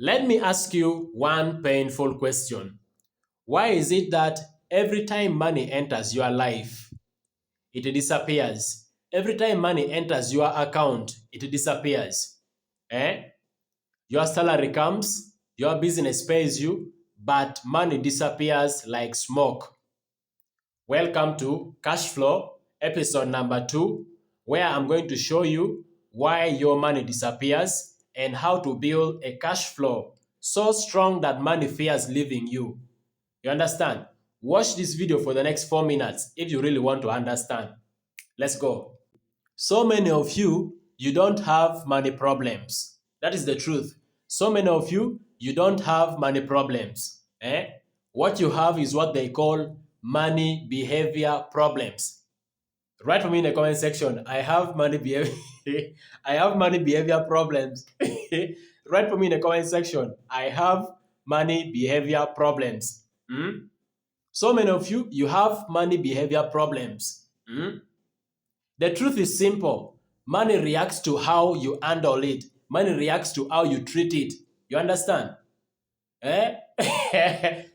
Let me ask you one painful question. Why is it that every time money enters your life, it disappears? Every time money enters your account, it disappears. Eh? Your salary comes, your business pays you, but money disappears like smoke. Welcome to Cash Flow, episode number 2, where I'm going to show you why your money disappears and how to build a cash flow so strong that money fears leaving you. You understand? Watch this video for the next 4 minutes if you really want to understand. Let's go. So many of you, you don't have money problems. That is the truth. So many of you, you don't have money problems. What you have is what they call money behavior problems. Write for me in the comment section. I have money behavior. I have money behavior problems. Write for me in the comment section. I have money behavior problems. So many of you, you have money behavior problems. The truth is simple. Money reacts to how you handle it. Money reacts to how you treat it. You understand?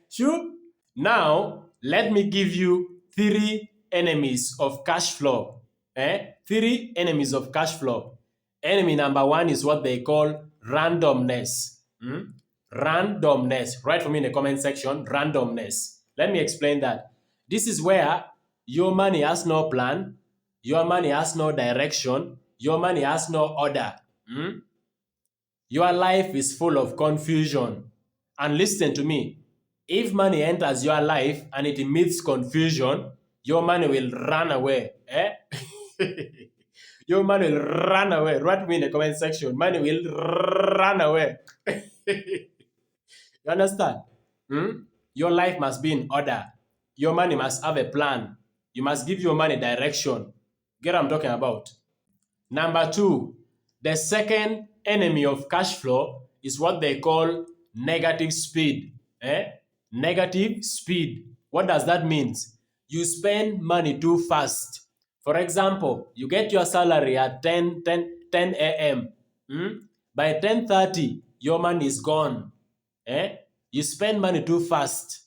Sure. Now, let me give you 3 enemies of cash flow. 3 enemies of cash flow. Enemy number 1 is what they call randomness. Randomness. Write for me in the comment section, randomness. Let me explain that. This is where your money has no plan, your money has no direction, your money has no order. Your life is full of confusion. And listen to me, if money enters your life and it meets confusion, your money will run away. Your money will run away. Write me in the comment section. Money will run away. You understand? Your life must be in order. Your money must have a plan. You must give your money direction. Get what I'm talking about? Number 2, the second enemy of cash flow is what they call negative speed. Negative speed. What does that mean? You spend money too fast. For example, you get your salary at 10 a.m. By 10:30, your money is gone. You spend money too fast.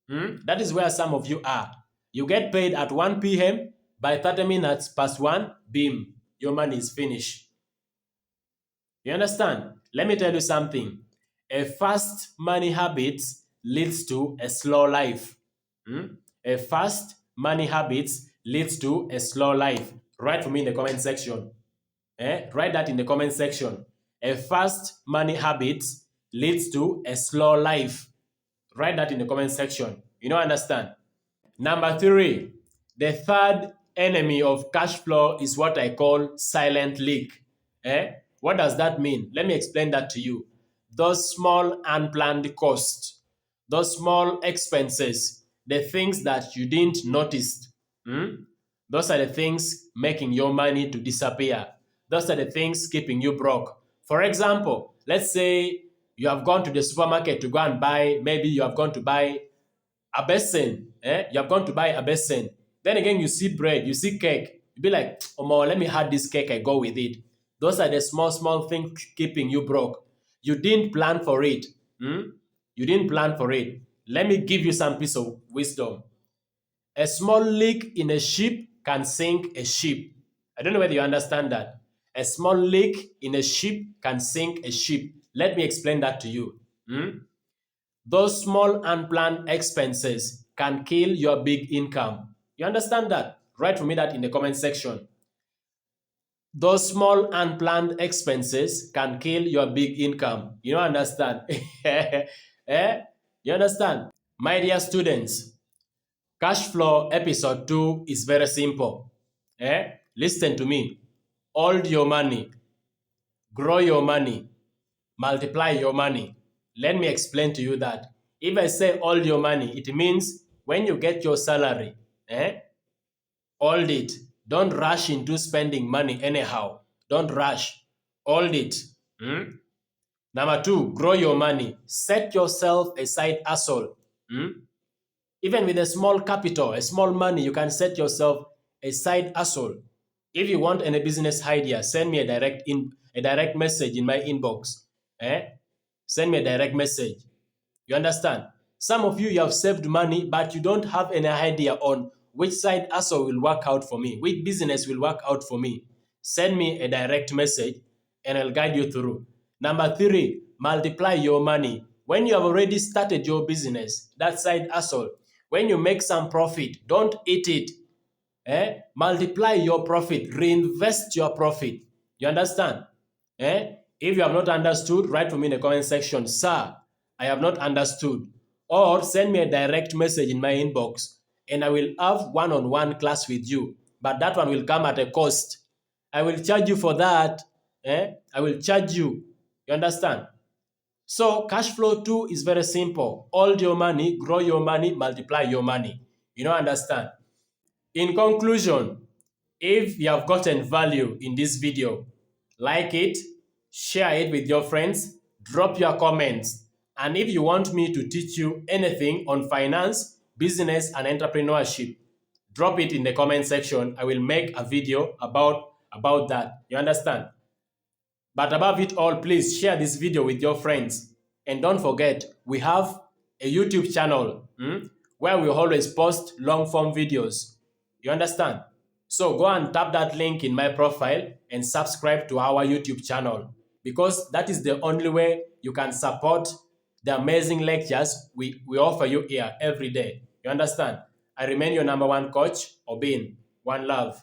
That is where some of you are. You get paid at 1 p.m. By 30 minutes past 1, beam, your money is finished. You understand? Let me tell you something. A fast money habit leads to a slow life. A fast money habit leads to a slow life. Write for me in the comment section. Write that in the comment section. A fast money habit leads to a slow life. Write that in the comment section. You know, understand? Number 3, the third enemy of cash flow is what I call silent leak. What does that mean? Let me explain that to you. Those small unplanned costs, those small expenses, the things that you didn't notice, those are the things making your money to disappear. Those are the things keeping you broke. For example, let's say you have gone to the supermarket to go and buy, maybe you have gone to buy a basin. You have gone to buy a basin. Then again, you see bread, you see cake. You be like, oh, more, let me have this cake, I go with it. Those are the small things keeping you broke. You didn't plan for it. You didn't plan for it. Let me give you some piece of wisdom. A small leak in a ship can sink a ship. I don't know whether you understand that. A small leak in a ship can sink a ship. Let me explain that to you. Those small unplanned expenses can kill your big income. You understand that? Write for me that in the comment section. Those small unplanned expenses can kill your big income. You don't understand? You understand? My dear students, cash flow episode 2 is very simple. Listen to me. Hold your money. Grow your money. Multiply your money. Let me explain to you that. If I say hold your money, it means when you get your salary, hold it. Don't rush into spending money anyhow. Don't rush. Hold it. Number 2, grow your money. Set yourself a side hustle. Even with a small capital, a small money, you can set yourself a side hustle. If you want any business idea, send me a direct message in my inbox. Send me a direct message. You understand? Some of you have saved money, but you don't have any idea on which side hustle will work out for me, which business will work out for me. Send me a direct message and I'll guide you through. Number 3, multiply your money. When you have already started your business, that side hustle, when you make some profit, don't eat it. Multiply your profit, reinvest your profit. You understand? If you have not understood, write for me in the comment section, sir, I have not understood. Or send me a direct message in my inbox and I will have one-on-one class with you. But that one will come at a cost. I will charge you for that. I will charge you. You understand? So cash flow 2 is very simple. Hold your money, grow your money, multiply your money. You don't understand? In conclusion, if you have gotten value in this video, like it, share it with your friends, drop your comments. And if you want me to teach you anything on finance, business, and entrepreneurship, drop it in the comment section. I will make a video about that. You understand? But above it all, please share this video with your friends. And don't forget, we have a YouTube channel where we always post long-form videos. You understand? So go and tap that link in my profile and subscribe to our YouTube channel, because that is the only way you can support the amazing lectures we offer you here every day. You understand? I remain your number 1 coach, Obin. One love.